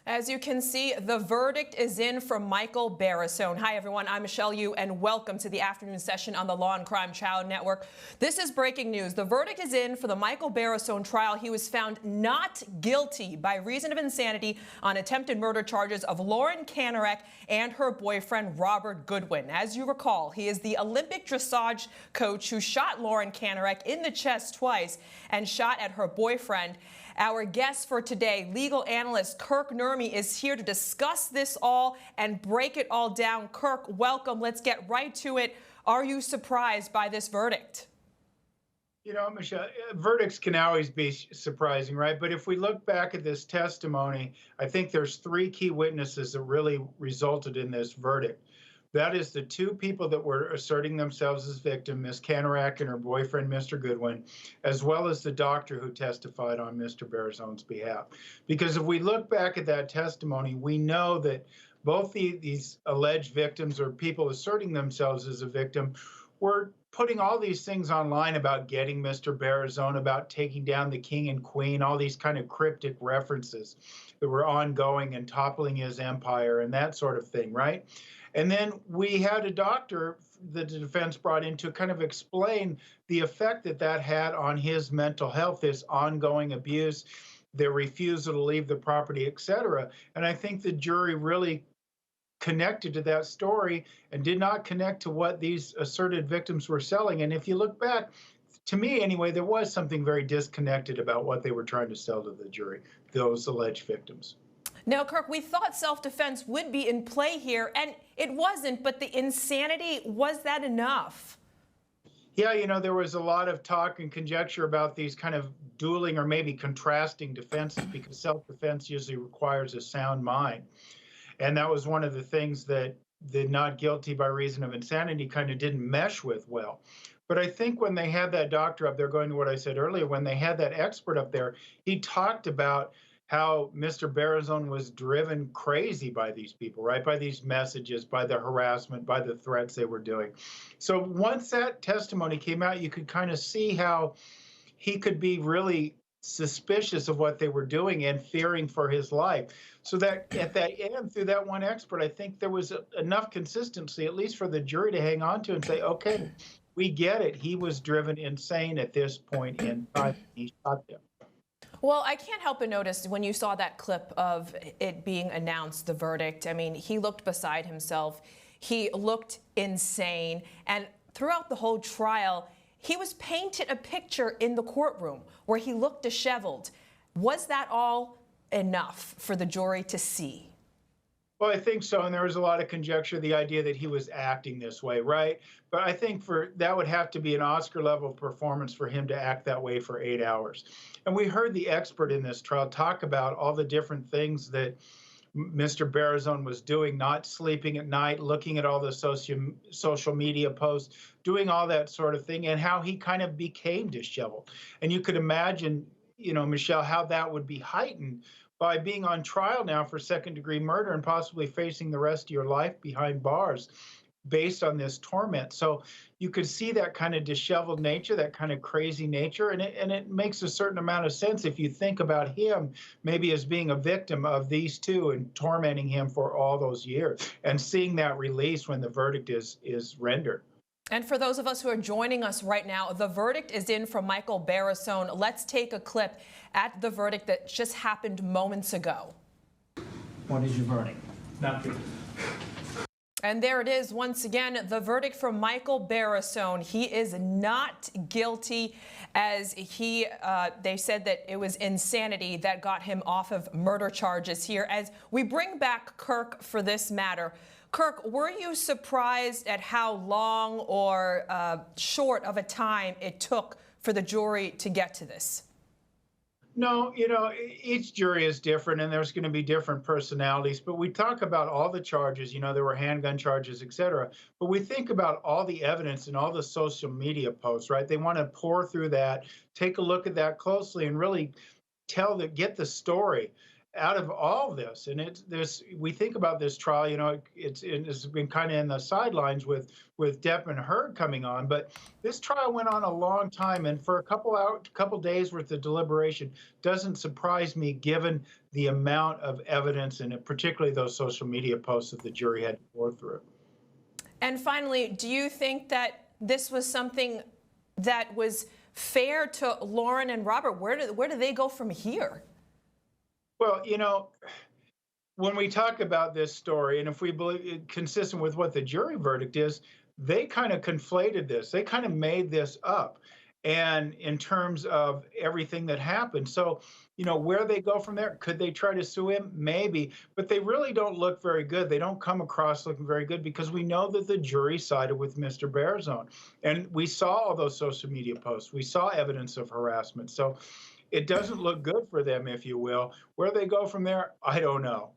As you can see, the verdict is in for Michael Barisone. Hi, everyone. I'm Michelle Yu, and welcome to the afternoon session on the Law and Crime Child Network. This is breaking news. The verdict is in for the Michael Barisone trial. He was found not guilty by reason of insanity on attempted murder charges of Lauren Kanorek and her boyfriend, Robert Goodwin. As you recall, he is the Olympic dressage coach who shot Lauren Kanorek in the chest twice and shot at her boyfriend. Our guest for today, legal analyst Kirk Nurmi, is here to discuss this all and break it all down. Kirk, welcome. Let's get right to it. Are you surprised by this verdict? You know, Michelle, verdicts can always be surprising, right? But if we look back at this testimony, I think there's three key witnesses that really resulted in this verdict. That is the two people that were asserting themselves as victims, Ms. Kanorek and her boyfriend, Mr. Goodwin, as well as the doctor who testified on Mr. Barisone's behalf. Because if we look back at that testimony, we know that both these alleged victims or people asserting themselves as a victim were putting all these things online about getting Mr. Barisone, about taking down the king and queen, all these kind of cryptic references that were ongoing and toppling his empire and that sort of thing, right? And then we had a doctor that the defense brought in to kind of explain the effect that that had on his mental health, this ongoing abuse, the refusal to leave the property, et cetera. And I think the jury really connected to that story and did not connect to what these asserted victims were selling. And if you look back, to me anyway, there was something very disconnected about what they were trying to sell to the jury, those alleged victims. Now, Kirk, we thought self-defense would be in play here, and it wasn't, but the insanity, was that enough? Yeah, you know, there was a lot of talk and conjecture about these kind of dueling or maybe contrasting defenses because self-defense usually requires a sound mind. And that was one of the things that the not guilty by reason of insanity kind of didn't mesh with well. But I think when they had that doctor up there, going to what I said earlier, when they had that expert up there, he talked about how Mr. Barisone was driven crazy by these people, right? By these messages, by the harassment, by the threats they were doing. So once that testimony came out, you could kind of see how he could be really suspicious of what they were doing and fearing for his life. So that at that end, through that one expert, I think there was enough consistency, at least for the jury to hang on to and say, okay, we get it. He was driven insane at this point in time. He shot them. Well, I can't help but notice when you saw that clip of it being announced, the verdict, I mean, he looked beside himself. He looked insane. And throughout the whole trial, he was painted a picture in the courtroom where he looked disheveled. Was that all enough for the jury to see? Well, I think so, and there was a lot of conjecture, the idea that he was acting this way, right? But I think that would have to be an Oscar-level performance for him to act that way for 8 hours. And we heard the expert in this trial talk about all the different things that Mr. Barisone was doing, not sleeping at night, looking at all the social media posts, doing all that sort of thing, and how he kind of became disheveled. And you could imagine, you know, Michelle, how that would be heightened by being on trial now for second-degree murder and possibly facing the rest of your life behind bars based on this torment. So you could see that kind of disheveled nature, that kind of crazy nature, and it makes a certain amount of sense if you think about him maybe as being a victim of these two and tormenting him for all those years and seeing that release when the verdict is rendered. And for those of us who are joining us right now, the verdict is in for Michael Barisone. Let's take a clip at the verdict that just happened moments ago. What is your verdict? Not guilty. And there it is once again, the verdict for Michael Barisone. He is not guilty, as they said that it was insanity that got him off of murder charges here. As we bring back Kirk for this matter, Kirk, were you surprised at how long or short of a time it took for the jury to get to this? No, you know, each jury is different and there's going to be different personalities, but we talk about all the charges, you know, there were handgun charges, et cetera, but we think about all the evidence and all the social media posts, right? They want to pour through that, take a look at that closely and really get the story. out of all this, and it's this, we think about this trial, it's been kind of in the sidelines with Depp and Heard coming on, but this trial went on a long time, and for a couple days worth of deliberation doesn't surprise me given the amount of evidence, and particularly those social media posts that the jury had to go through. And finally, do you think that this was something that was fair to Lauren and Robert? Where do they go from here? Well, when we talk about this story, and if we believe it consistent with what the jury verdict is, they kind of conflated this. They kind of made this up. And in terms of everything that happened. So, where they go from there, could they try to sue him? Maybe, but they really don't look very good. They don't come across looking very good because we know that the jury sided with Mr. Barisone. And we saw all those social media posts. We saw evidence of harassment. So it doesn't look good for them, if you will. Where they go from there, I don't know.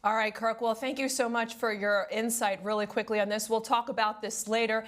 All right, Kirk. Well, thank you so much for your insight really quickly on this. We'll talk about this later.